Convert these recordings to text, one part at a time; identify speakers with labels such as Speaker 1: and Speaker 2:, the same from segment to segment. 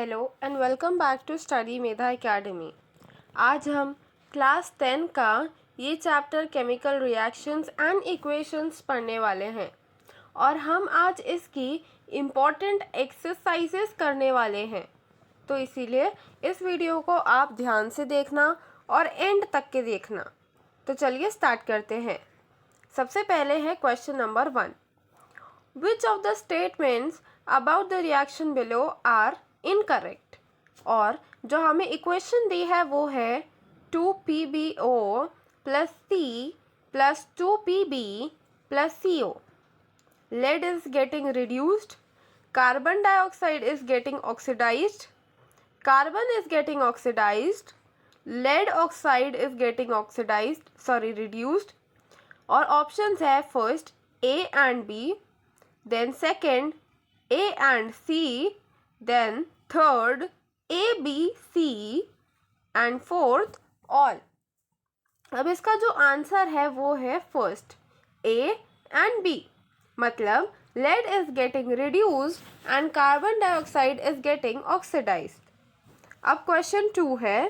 Speaker 1: Hello and welcome back to study Medha academy. आज हम class 10 का ये chapter chemical reactions and equations पढ़ने वाले हैं और हम आज इसकी इम्पॉर्टेंट एक्सरसाइजेस करने वाले हैं। तो इसीलिए इस वीडियो को आप ध्यान से देखना और एंड तक के देखना। तो चलिए स्टार्ट करते हैं। सबसे पहले है question number 1। Which of the statements about the reaction below are incorrect? और जो हमें इक्वेशन दी है वो है 2PbO plus C plus 2Pb plus CO. Lead is getting reduced. Carbon dioxide is getting oxidized. Carbon is getting oxidized. Lead oxide is getting reduced. और options है first A and B, then second A and C, then third A, B, C and fourth all. अब इसका जो answer है वो है first A and B, मतलब lead is getting reduced and carbon dioxide is getting oxidized. अब question 2 है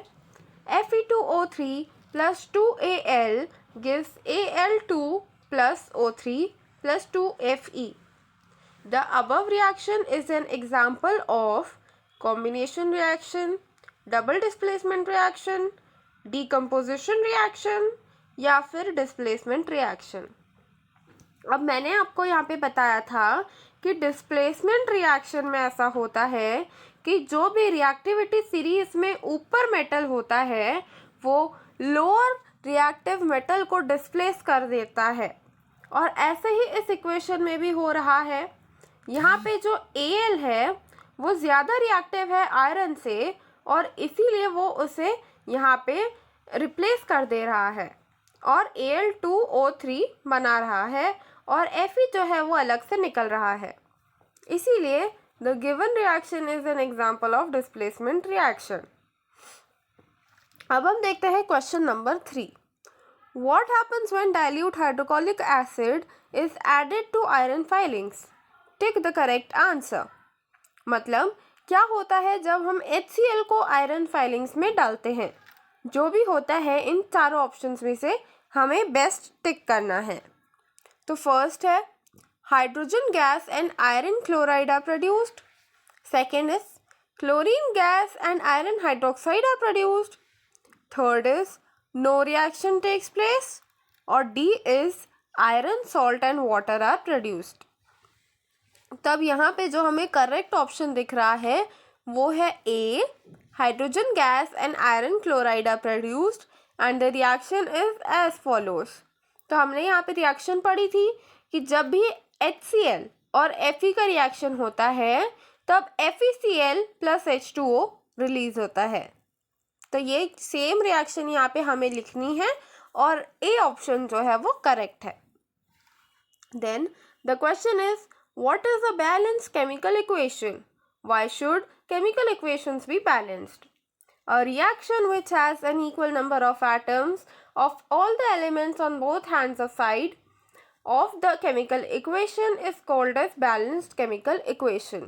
Speaker 1: Fe2O3 plus 2Al gives Al2 plus O3 plus 2Fe. The above reaction is an example of combination reaction, double displacement reaction, decomposition reaction या फिर displacement reaction. अब मैंने आपको यहाँ पे बताया था कि डिस्प्लेसमेंट रिएक्शन में ऐसा होता है कि जो भी रिएक्टिविटी सीरीज में ऊपर मेटल होता है वो लोअर रिएक्टिव मेटल को डिस्प्लेस कर देता है और ऐसे ही इस इक्वेशन में भी हो रहा है। यहाँ पे जो Al है वो ज़्यादा रिएक्टिव है आयरन से और इसीलिए वो उसे यहाँ पे रिप्लेस कर दे रहा है और Al2O3 बना रहा है और Fe जो है वो अलग से निकल रहा है। इसीलिए the given reaction is an example of displacement reaction. अब हम देखते हैं question number 3। What happens when dilute hydrochloric acid is added to iron filings? Tick the correct answer. मतलब क्या होता है जब हम HCl को आयरन फाइलिंग्स में डालते हैं। जो भी होता है इन चारों ऑप्शंस में से हमें बेस्ट टिक करना है। तो फर्स्ट है hydrogen gas and iron chloride are produced. Second is chlorine gas and iron hydroxide are produced. Third is no reaction takes place और D is iron salt and water are produced. तब यहाँ पे जो हमें correct option दिख रहा है वो है A, hydrogen gas and iron chloride are produced and the reaction is as follows. तो हमने यहाँ पे रिएक्शन पढ़ी थी कि जब भी HCl और Fe का रिएक्शन होता है तब FeCl प्लस H2O रिलीज होता है। तो ये सेम रिएक्शन यहाँ पे हमें लिखनी है और ए ऑप्शन जो है वो करेक्ट है। Then the question is what is a balanced chemical equation? Why should chemical equations be balanced? A reaction which has an equal number of atoms of all the elements on both hands of side of the chemical equation is called as balanced chemical equation.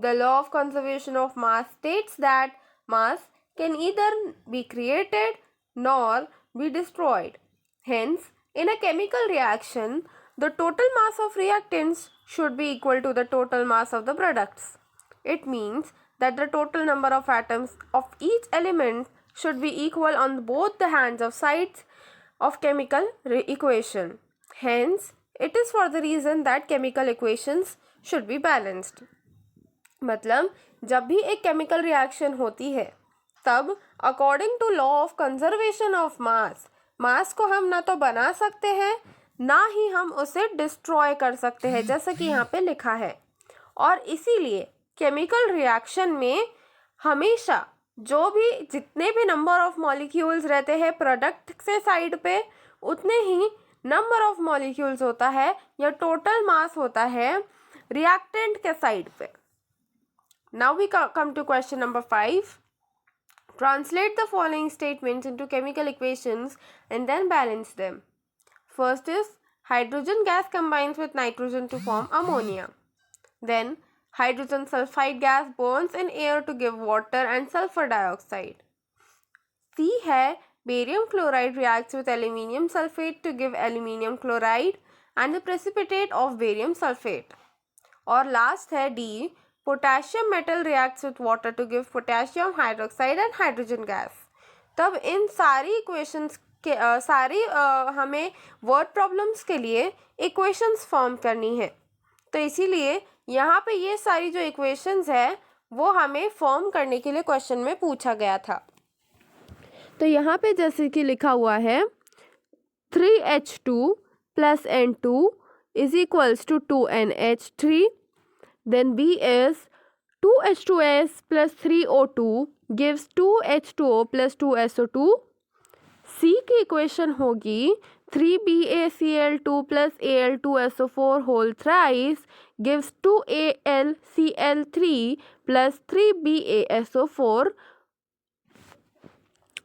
Speaker 1: The law of conservation of mass states that mass can either be created nor be destroyed. Hence, in a chemical reaction, the total mass of reactants should be equal to the total mass of the products. It means that the total number of atoms of each element should be equal on both the hands of sides of chemical equation. Hence, it is for the reason that chemical equations should be balanced. मतलब जब भी एक chemical reaction होती है तब according to law of conservation of mass को हम ना तो बना सकते हैं ना ही हम उसे डिस्ट्रॉय कर सकते हैं जैसा कि यहाँ पे लिखा है। और इसीलिए केमिकल रिएक्शन में हमेशा जो भी जितने भी नंबर ऑफ मॉलिक्यूल्स रहते हैं प्रोडक्ट से साइड पे उतने ही नंबर ऑफ मॉलिक्यूल्स होता है या टोटल मास होता है रिएक्टेंट के साइड पे। Now we come to question number 5। Translate the following statements into chemical equations and then balance them. First is hydrogen gas combines with nitrogen to form ammonia. Then Hydrogen sulfide gas burns in air to give water and sulfur dioxide. C है barium chloride reacts with aluminium sulfate to give aluminium chloride and the precipitate of barium sulfate. और last है D, potassium metal reacts with water to give potassium hydroxide and hydrogen gas. तब इन सारी equations के हमें word problems के लिए equations form करनी है, तो इसीलिए यहाँ पे ये सारी जो इक्वेशंस है वो हमें फॉर्म करने के लिए क्वेश्चन में पूछा गया था। तो यहाँ पे जैसे कि लिखा हुआ है 3H2 plus N2 is equals to 2NH3. Then B is 2H2S plus 3O2 gives 2H2O plus 2SO2. C की इक्वेशन होगी 3BaCl2 plus Al2SO4 whole thrice gives 2AlCl3 plus 3BaSO4.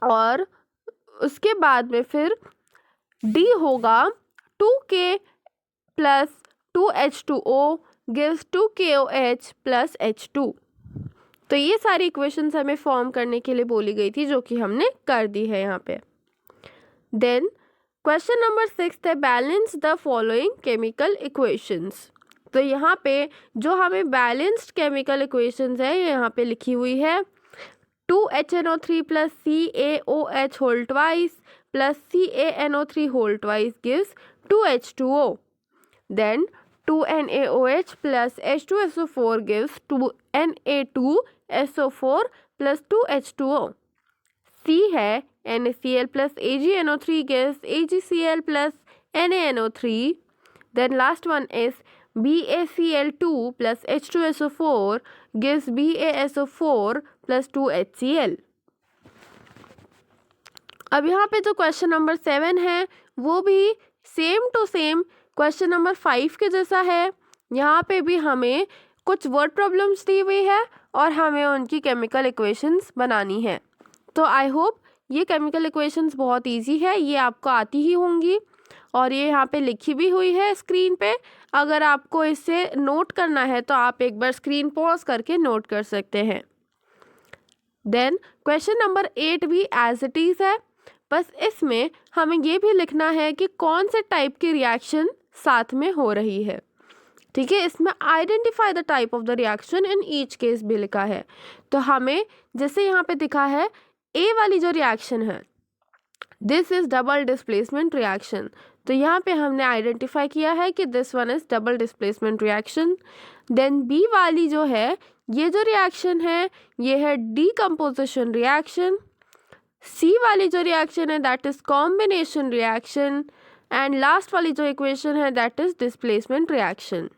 Speaker 1: और उसके बाद में फिर D होगा 2K plus 2H2O gives 2KOH plus H2. तो ये सारी इक्वेशंस हमें फॉर्म करने के लिए बोली गई थी, जो कि हमने कर दी है यहाँ पे। देन क्वेश्चन नंबर 6 है balance the following chemical equations. तो यहाँ पे जो हमें बैलेंस्ड केमिकल इक्वेशंस है यहाँ पे लिखी हुई है 2HNO3 plus CaOH whole twice plus CaNO3 whole twice gives 2H2O. Then 2NaOH plus H2SO4 gives 2Na2SO4 plus 2H2O. C है NaCl plus AgNO3 gives AgCl plus NaNO3. Then last one is BaCl2 plus H2SO4 gives BaSO4 plus 2HCl. अब यहाँ पे जो question number 7 है वो भी same to same question number 5 के जैसा है। यहाँ पे भी हमें कुछ वर्ड प्रॉब्लम्स दी हुई है और हमें उनकी केमिकल इक्वेशंस बनानी है। तो आई होप ये केमिकल इक्वेशंस बहुत इजी है, ये आपको आती ही होंगी और ये यहाँ पे लिखी भी हुई है स्क्रीन पे। अगर आपको इसे नोट करना है तो आप एक बार स्क्रीन पॉज करके नोट कर सकते हैं। देन क्वेश्चन नंबर 8 भी एज इट इज़ है, बस इसमें हमें ये भी लिखना है कि कौन से टाइप की रिएक्शन साथ में हो रही है। ठीक है, इसमें identify the type of the reaction in each case भी लिखा है। तो हमें जैसे यहाँ पे दिखा है ए वाली जो रिएक्शन है this is double displacement reaction, तो यहाँ पे हमने आइडेंटिफाई किया है कि this one is double displacement reaction. Then B वाली जो है ये जो रिएक्शन है ये है डीकम्पोजिशन रिएक्शन। सी वाली जो रिएक्शन है that is combination reaction and last वाली जो इक्वेशन है दैट इज डिस्प्लेसमेंट रिएक्शन।